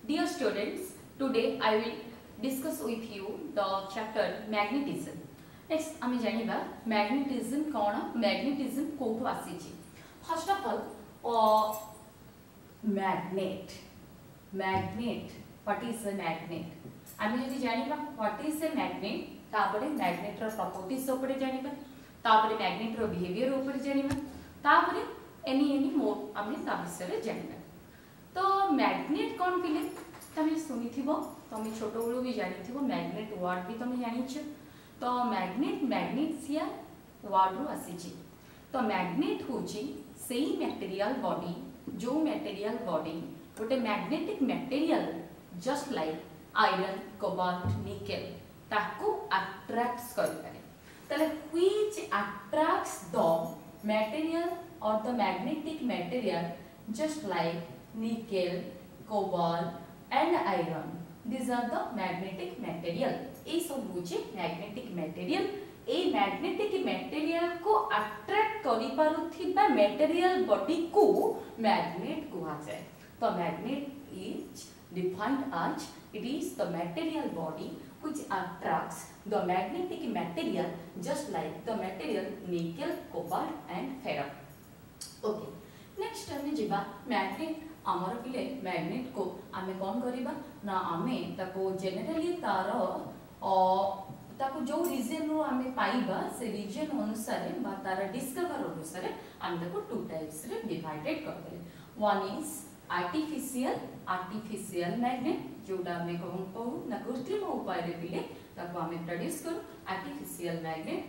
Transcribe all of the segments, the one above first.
Dear students, today I will discuss with you the chapter magnetism. Next, आमे जानिबा magnetism cone magnetism Kotho आसीची. First of all, magnet. What is a magnet? आमे यदि जानिबा what is a magnet, तापरे magnet रो properties उपरे जानिबा, तापरे magnet रो behavior उपरे जानिबा, तापरे any more आमे ता विषय जानिबा. तो मैग्नेट कौन पिले तमे सुनिथिबो तमे छोटो बेलू भी जानिथिबो मैग्नेट वर्ड भी तमे जानिछ. तो मैग्नेसिया वर्ड रो आसीची. तो मैग्नेट होची सेही मटेरियल बॉडी जो मटेरियल बॉडी गोटे magnetic material just like iron cobalt nickel ताको अट्रैक्ट्स करि पारे. तले व्हिच अट्रैक्ट्स द मटेरियल और the magnetic material just like nickel, cobalt and iron. These are the magnetic material. ये सब होचे magnetic material. ए magnetic material को attract करी पारुथिबा material body को magnet कुहा जाए. तो magnet is defined as it is the material body which attracts the magnetic material just like the material nickel, cobalt and ferrum. Okay. Next आमे जिबा magnet आमर पिले मैग्नेट को आमे कोन करिबा ना आमे ताको जनरली ताको जो रीजन रो आमे पाइबा से रीजन अनुसार बा तार डिस्कवर अनुसार आमे ताको टू टाइप्स रे डिवाइडेड कर देले. वन इज आर्टिफिशियल मैग्नेट जोडा आमे कहू ना कृत्रिम उपाय रे पिले ताको आमे प्रोड्यूस करू आर्टिफिशियल मैग्नेट.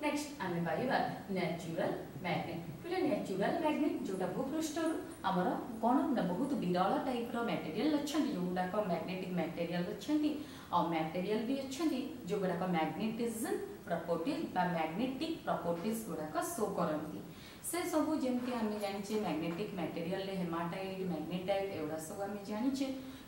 नेक्स्ट आमे पाइबा नेचुरल मैग्नेट. पिले नेचुरल मैग्नेट जोटा भूपृष्ठ आमर कौन ना बहुत विरल टाइप रो मटेरियल अच्छी जोगुड़ाक मैग्नेटिक मटेरियल अच्छी और मटेरियल भी अच्छी जोगुड़ाक मैग्नेटिज्म प्रॉपर्टीज बा मैग्नेटिक प्रॉपर्टीज गुड़ाक शो करती. से सब जमती आम जाने मैग्नेटिक मटेरियल हेमाटाइट मैग्नेटाइट एवं सब आम जाने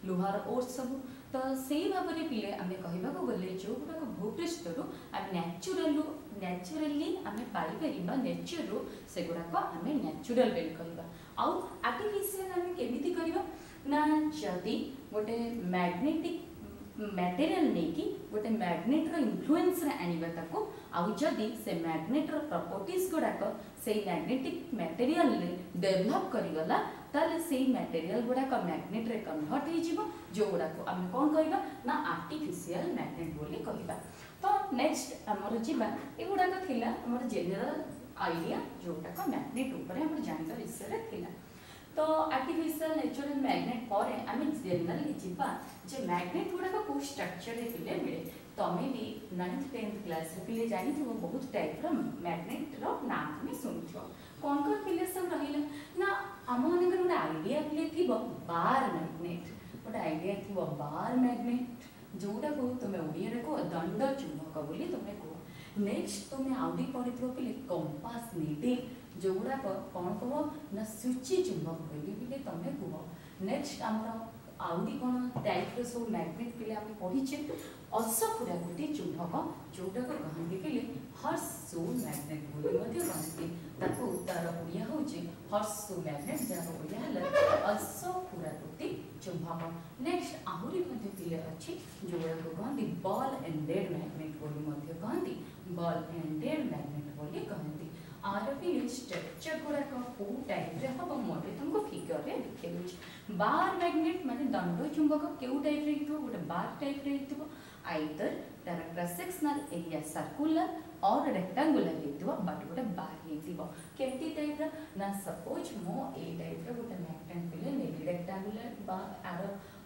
लुहार ओर सब. तो से भाव में पिले आम कहवाक गले जो गुड़ाक भूपृष्ठ आम न्याचुराली आम पाइपर नेचर रू से गुड़ाक आम न्याचुराल बेल कहवा. आउ आर्टिफिशियल आम केमिति करबा ना जदि गोटे मैग्नेटिक मटेरियल नेकी गोटे मैग्नेट रो इन्फ्लुएंस रे आनिबा ताको आउ जदि से मैग्नेट रो प्रॉपर्टीज गुड़ाक से मैग्नेटिक मटेरियल रे डेवलप करिगला ताले से मटेरियल गुड़ाक मैग्नेट रे कन्वर्ट हो जिवो जो गुड़ाक आम कोन कहबा ना आर्टिफिशियल मैग्नेट बोली कहबा. तो नेक्स्ट हमर जिबा ए गुड़ाक थिला हमर जनरल आईडिया जोटाक मैग्नेट ऊपर हम जानता विषय रे थिला. तो आर्टिफिशियल नेचुरल मैग्नेट पर आम जनरली जीवा जे मैग्नेट गुड़ाक को स्ट्रक्चर रे पिले मिले. तमे भी 9th 10th क्लास रे पिले जानि थो बहुत टाइप रो मैग्नेट रो नाम में सुनथो. कोन कोन पिले सब रहिला ना हम मनकर गोटे आईडिया पिले थिबो बार मैग्नेट गोटे आईडिया थिबो बार मैग्नेट जोटा को तुमे ओडिया रे को दंड चुंबक बोली तुमे को. नेक्स्ट तुमे आउडी पढिथो पिले कंपास नीडल जोगुड़ाक कौन कह ना सूची चुंबक बोली पिले तमे कह. नेक्स्ट आमर आउडी कौन टाइप रो सब मैग्नेट पिले आम पढ़ीचे अशोकुरा गोटे चुंबक जोटाक कहते पिले हर्सो मैग्नेट बोली कहते. ताको तार ओडिया होचे हर्सो मैग्नेट जहाँ ओडिया है अशोकुरा गोटे चुंबक. नेक्स्ट आहुरी पिले अच्छी जोगुड़ाक कहते बॉल एंडेड मैग्नेट बोली कहते बॉल एंडेड मैग्नेट बोली कहते. आर भी स्ट्रक्चर गुड़ाक को टाइप रे हम मोटे तुमको फिगर रे लिखे दूची. बार मैग्नेट माने दंड चुंबक केउ टाइप रे हितो गोटे बार टाइप रे हितो आइदर तार क्रॉस सेक्शनल एरिया सर्कुलर और रेक्टेंगुलर हितो बट गोटे बार हितो. केमती टाइप रा ना सपोज मो ए टाइप रे गोटे रेक्टेंगुलर नेली रेक्टेंगुलर बा आर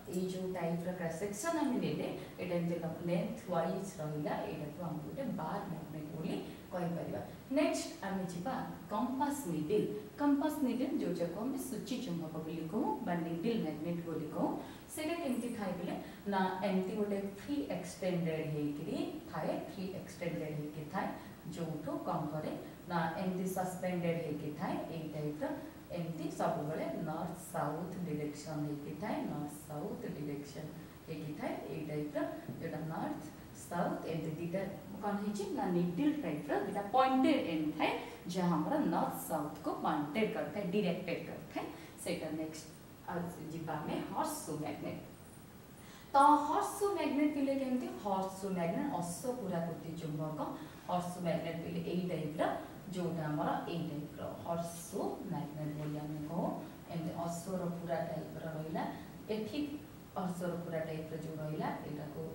ए जो टाइप रा क्रॉस सेक्शन हम नेले एटा एमते लेंथ वाइज रहिला एटा तो हम गोटे बार मैग्नेट बोली कहि परिबा. नेक्स्ट आम जीवा कंपास नीडल. कंपास नीडल जो जाको हम सूची चुंबक बोली कहू बा नीडल मैग्नेट बोली कहू. सेटा केमती थाय बोले ना एमती गोटे फ्री एक्सटेंडेड हेकरी थाय फ्री एक्सटेंडेड हेकि थाय जोठो कम करे ना एमती सस्पेंडेड हेकि थाय ए टाइप रा एमती सब बेले नॉर्थ साउथ डायरेक्शन हेकि थाय नॉर्थ साउथ डायरेक्शन हेकि थाय ए टाइप रा जेटा नॉर्थ साउथ एमती दीटा कौन है ना नीडल टाइप रा दीटा पॉइंटेड एंड थाय जहां हमरा नॉर्थ साउथ को पॉइंटेड करता है डायरेक्टेड करता है. सेटा नेक्स्ट जीवा में हॉर्सशू मैग्नेट। तो हॉर्सशू मैग्नेट पिले केमती हॉर्सशू मैग्नेट अश्व पुराकृति चुंबक हॉर्सशू मैग्नेट पिले एई टाइप रो जोटा हमर एई टाइप रो हॉर्सशू मैग्नेट बोली हम को एमती अश्व रो पूरा टाइप रो रहिला एठी अश्व रो पूरा टाइप रो जो रहिला एटा को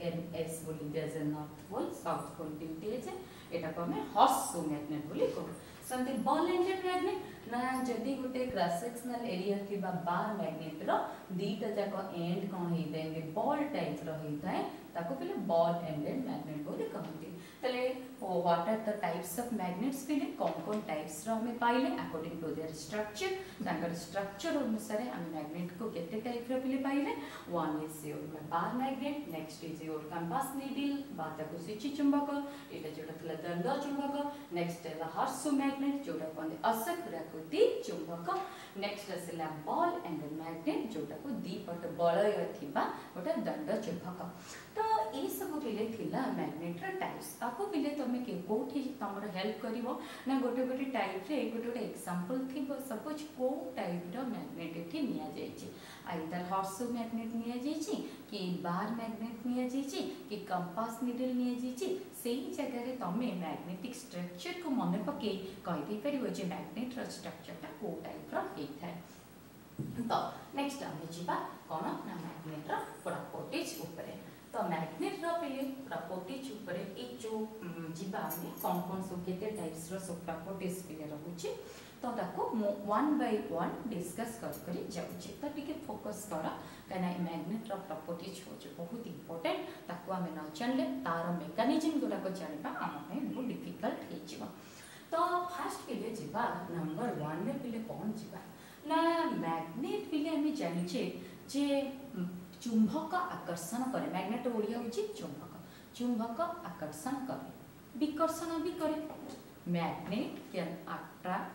एनएस बोली दिया नॉर्थ पोल साउथ पोल ड्यूटी है एटा को हमें हॉर्सशू मैग्नेट बोली कहू। समथि बॉल एंडेड मैग्नेट ना जदी गोटे क्रॉस सेक्शनल एरिया थिबा बार मैग्नेट रो दीटा जाको एंड कोन हे देंगे बॉल टाइप रो हेताए ताको पहले बॉल एंडेड मैग्नेट बोली कहंती। तले what are the types of magnets पिले कौन टाइप्स रो हमें पाइले अकॉर्डिंग टू देयर स्ट्रक्चर तांकर स्ट्रक्चर अनुसार हम मैग्नेट को केते टाइप रो पिले पाइले। One is your bar magnet next is your compass needle बाता को सूची चुंबक एटा जोटा थला दंड चुंबक नेक्स्ट है हॉर्सशू मैग्नेट जोटा कोन असखुराकृति चुंबक नेक्स्ट है बॉल एंडेड मैग्नेट जोटा को दीपट बलय थिबा गोटे दंड चुंबक। तो ये सब पिले थिला मैग्नेट रो टाइप्स ताको पिले तमे के कोठी तमर हेल्प करिवो ना गोटे गोटे टाइप रे गोटे एग्जांपल थिबो सपोज को टाइप रो मैग्नेट एठी निया जायछि आइदर हॉर्सशू मैग्नेट निया जायछि कि बार मैग्नेट निया जायछि कि कंपास नीडल निया जायछि सेही जगह रे तमे मैग्नेटिक स्ट्रक्चर को मन पके कहि दे परिवो जे मैग्नेट रो स्ट्रक्चर ता को टाइप रो हे थाए। तो नेक्स्ट हम जिबा कोन ना मैग्नेट रो प्रॉपर्टीज ऊपर। तो मैग्नेट रो पहले प्रॉपर्टीज ऊपर ए जो जिबा हमने कौन सब केते टाइप्स रो सब प्रॉपर्टीज पहले रहउची तो ताको वन बाय वन डिस्कस करी जाउची। तो टिके फोकस करा काना मैग्नेट रो प्रॉपर्टीज होचे बहुत इंपोर्टेंट ताको हमें न जानले तार मेकानिज्म गुडा को जानिबा हम पे बहुत डिफिकल्ट हे जिवो। तो फर्स्ट पहले जिबा नंबर 1 में पहले कौन जिबा ना मैग्नेट पहले हमें जानिचे जे चुंबक आकर्षण करे मैग्नेट ओडिया होची चुंबक आकर्षण करे विकर्षण भी करे। Magnet can attract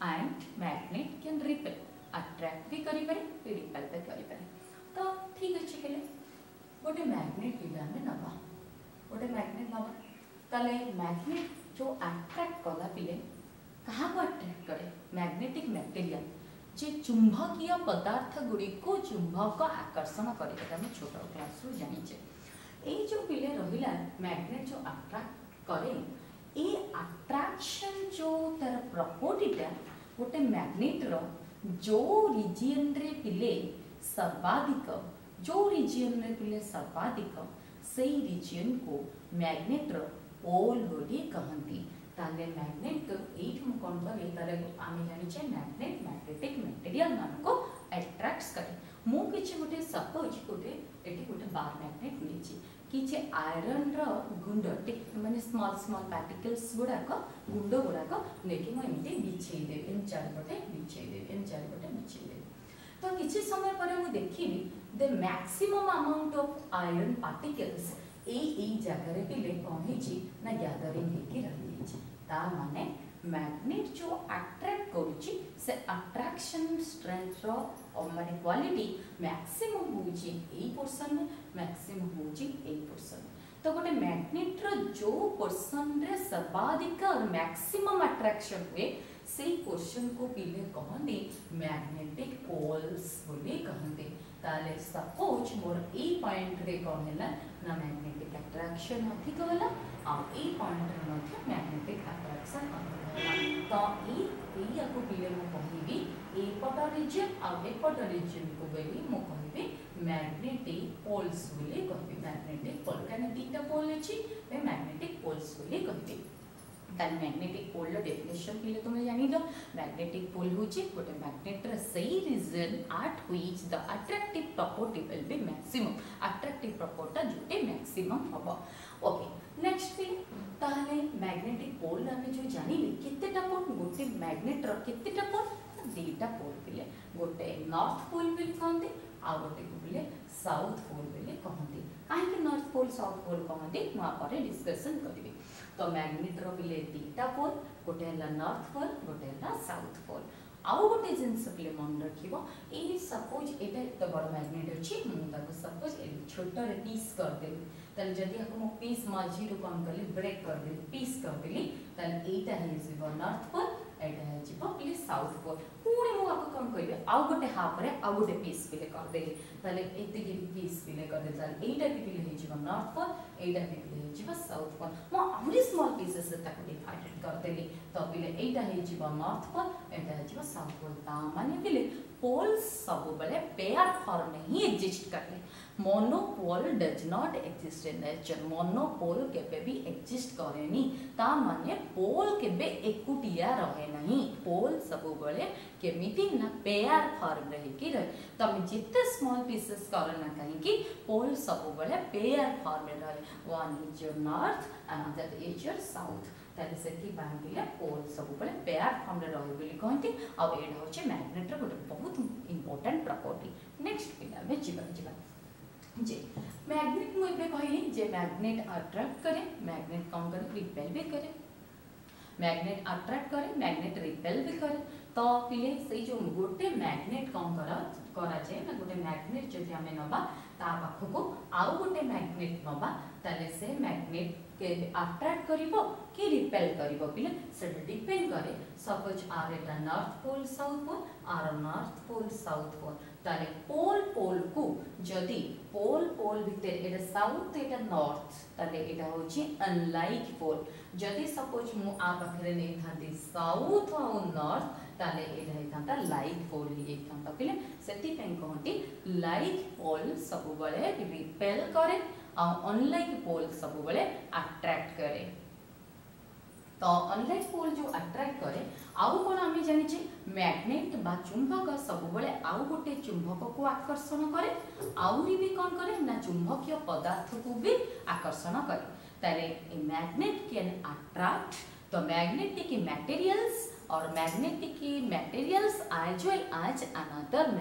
and magnet can repel attract भी करि पारे रिपेल भी करि पारे। तो ठीक अछि केले गोटे मैग्नेट पिले हमें नबा गोटे मैग्नेट नबा तले मैग्नेट जो अट्रैक्ट कला पिले कहा को अट्रैक्ट करे मैग्नेटिक मटेरियल जे चुंबकीय पदार्थ गुडी को चुंबक आकर्षण करे हम छोट क्लास रो जानिचे। ए जो पिले रहिला मैग्नेट जो अट्रैक्ट करे ए अट्रैक्शन जो तर प्रॉपर्टीटा गोटे मैग्नेट रो जो रीजन रे पिले सर्वाधिक जो रीजन रे पिले सर्वाधिक सेही रीजन को मैग्नेट रो पोल बोली कहंती। ताले मैग्नेट एठ हम कोन करे ताले आमे जानि छै मैग्नेट मैग्नेटिक मटेरियल मान को अट्रैक्ट्स करे। मु किछ गोटे सपोज गोटे एठी गोटे बार मैग्नेट निछि किछ आयरन रो गुंड माने स्मॉल स्मॉल पार्टिकल्स गुडा को गुंड गुडा को नेकी म एमती बिछै दे इन चार बटे बिछै दे इन चार बटे बिछै दे। तो किछ समय पर मु देखिबी the maximum amount of iron particles ए जगह रे पिले कोन हिची ना गैदरिंग हेकी रही छी। ता माने मैग्नेट जो अट्रैक्ट करूची से अट्रैक्शन स्ट्रेंथ रो माने क्वालिटी मैक्सिमम होची ए पोर्शन में मैक्सिमम होची ए पोर्शन में। तो गोटे मैग्नेट रो जो पोर्शन रे सर्वाधिक और मैक्सिमम अट्रैक्शन हुए सेही पोर्शन को पिले कहंदी मैग्नेटिक पोल्स बोली कहंदी। ताले सपोज मोर ए पॉइंट रे कोन हैला ना मैग्नेटिक अट्रैक्शन अधिक होला आ ए पॉइंट रे मध्य मैग्नेटिक अट्रैक्शन अधिक होला। तो ए या को पिले मु कहिबी ए पट रीजन आ ए पट रीजन को बेली मु कहिबी मैग्नेटिक पोल्स बोली कहबी। मैग्नेटिक पोल काने तीनटा पोल अछि ए मैग्नेटिक पोल्स बोली कहबी। ताल मैग्नेटिक पोल रो डेफिनेशन पिले तुम जानि लो मैग्नेटिक पोल होची गोटे मैग्नेट रे सही region at which the attractive property will be maximum attractive property जोटे मैक्सिमम हबो। ओके नेक्स्ट पिले ताले मैग्नेटिक पोल हमें जो जानिले केतेटा पोल गोटे मैग्नेट रो केतेटा पोल दीटा पोल पिले गोटे नॉर्थ पोल बिल कहंती आ गोटे को पिले साउथ पोल बिल कहंती। काहे कि नॉर्थ पोल साउथ पोल कहंती मा परे डिस्कशन करबी। तो मैग्नेट रो पिले दीटा पोल गोटे हला नॉर्थ पोल गोटे हला साउथ पोल। आउ गोटे जिंस पिले मन रखिबो ए सपोज एटा तो बड़ मैग्नेट अछि मु ताको सपोज ए छोटा रे पीस कर देबी तल जदी हम मु पीस मझी रो कोन करली ब्रेक कर देली पीस कर देली तल एटा हे जिवो नॉर्थ पोल एटा है जीवो पिले साउथ पोल पुणी मु आपको कोन करिवे आउ गोटे हाफ रे आउ गोटे पीस पिले कर देली ताले एते के पीस पिले कर दे ताले एटा भी पिले हे जीवो नॉर्थ पोल एटा भी पिले हे जीवो साउथ पोल मु आमरी स्मॉल पीसेस से ताको डिवाइडेड कर देली तो पिले एटा हे जीवो नॉर्थ पोल एटा हे जीवो साउथ पोल ता माने पिले पोल सब बेले पेयर फॉर्म में ही एग्जिस्ट करते monopole does not exist in nature monopole केबे भी एक्जिस्ट करेनी ता माने पोल केबे एकुटिया रहे नहीं पोल सब बेले केमिति ना पेयर फॉर्म रहे कि रहे तमे जिते स्मॉल पीसेस करना कहीं कि पोल सब बेले पेयर फॉर्म में रहे one is your north another is your south ताले सेति बांगिले पोल सब बेले पेयर फॉर्म रे रहे बोली कहंती आ एडा होचे मैग्नेट रे गोटे बहुत इंपोर्टेंट प्रॉपर्टी नेक्स्ट पिला में जीवन जी मैग्नेट मु एबे कहली जे मैग्नेट अट्रैक्ट करे मैग्नेट कौन करे रिपेल भी करे मैग्नेट अट्रैक्ट करे मैग्नेट रिपेल भी करे तो पिले से जो गोटे मैग्नेट कौन करा जे ना गोटे मैग्नेट जदि हमें नबा ता पाखको आउ गोटे मैग्नेट नबा ताले से मैग्नेट के अट्रैक्ट करिवो कि रिपेल करिवो पिले से डिपेंड करे सपोज आर एटा नॉर्थ पोल साउथ पोल आर नॉर्थ पोल साउथ पोल ताले पोल पोल को जदि पोल पोल भितर एटा साउथ एटा नॉर्थ ताले एटा होची अनलाइक पोल जदि सपोज मु आ पाखरे नै थांती साउथ और नॉर्थ ताले एटा हेतांता लाइक पोल ही हेतांता पिले सेति पेन कहंती लाइक पोल सब बळे रिपेल करे और अनलाइक पोल सब बळे अट्रैक्ट करे तो अनलाइक पोल जो अट्रैक्ट करे आउ कोन आमे जानि छी मैग्नेट बा चुंबक सब बळे आउ गोटे चुंबक को आकर्षण करे आउरी भी कोन करे ना चुंबकीय पदार्थ को भी आकर्षण करे ताले a magnet can attract to magnetic materials और magnetic materials as well as another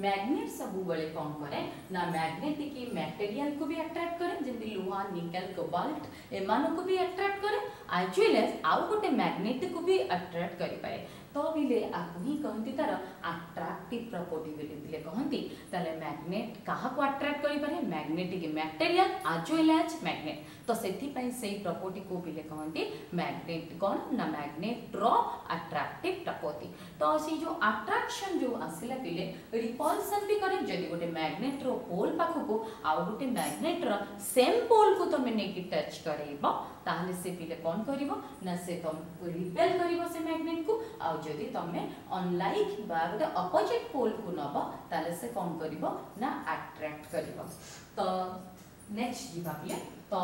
magnet सब बळे कोन करे ना मैग्नेटिक मटेरियल को भी अट्रैक्ट करे जेंति लोहा निकल कोबाल्ट एमान को भी अट्रैक्ट करे एज वेल एज आउ गोटे मैग्नेट को भी अट्रैक्ट करि पाए तो बिले आपु ही कहंती तार अट्रैक्टिव प्रॉपर्टी बिले कहंती ताले मैग्नेट काहा को अट्रैक्ट करि पारे magnetic material as well as magnet तो सेति पई सेही प्रॉपर्टी को बिले कहंती मैग्नेट कोन ना मैग्नेट रो अट्रैक्टिव प्रॉपर्टी तो सी जो अट्रैक्शन जो आसिला बिले रिपल्सन भी करे जदि गोटे मैग्नेट रो पोल पाखको आ गोटे मैग्नेट रो सेम पोल को तमे नेकी टच करेबो ताहले से पिले कोन करिवो ना से तुम रिपेल करिवो से मैग्नेट को आ जदि तमे अनलाइक बा गोटे अपोजिट पोल को नबो ताहले से कोन करिवो ना अट्रैक्ट करिवो तो नेक्स्ट जीवा पिले तो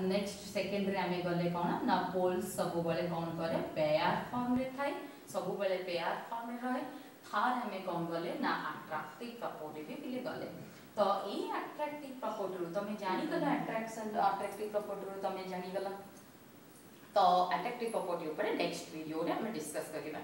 नेक्स्ट सेकंड रे हमें गले कोन ना पोल सब बेले कोन करे पेयर फॉर्म रे थाई सब बेले पेयर फॉर्म रे रहे थार हमें कोन गले ना अट्रैक्टिव प्रॉपर्टी भी पिले गले तो ए अट्रैक्टिव प्रॉपर्टी रो तमे जानि गला अट्रैक्टिव प्रॉपर्टी रो तमे जानि गला तो अट्रैक्टिव प्रॉपर्टी ऊपर नेक्स्ट वीडियो रे हम डिस्कस करिबा।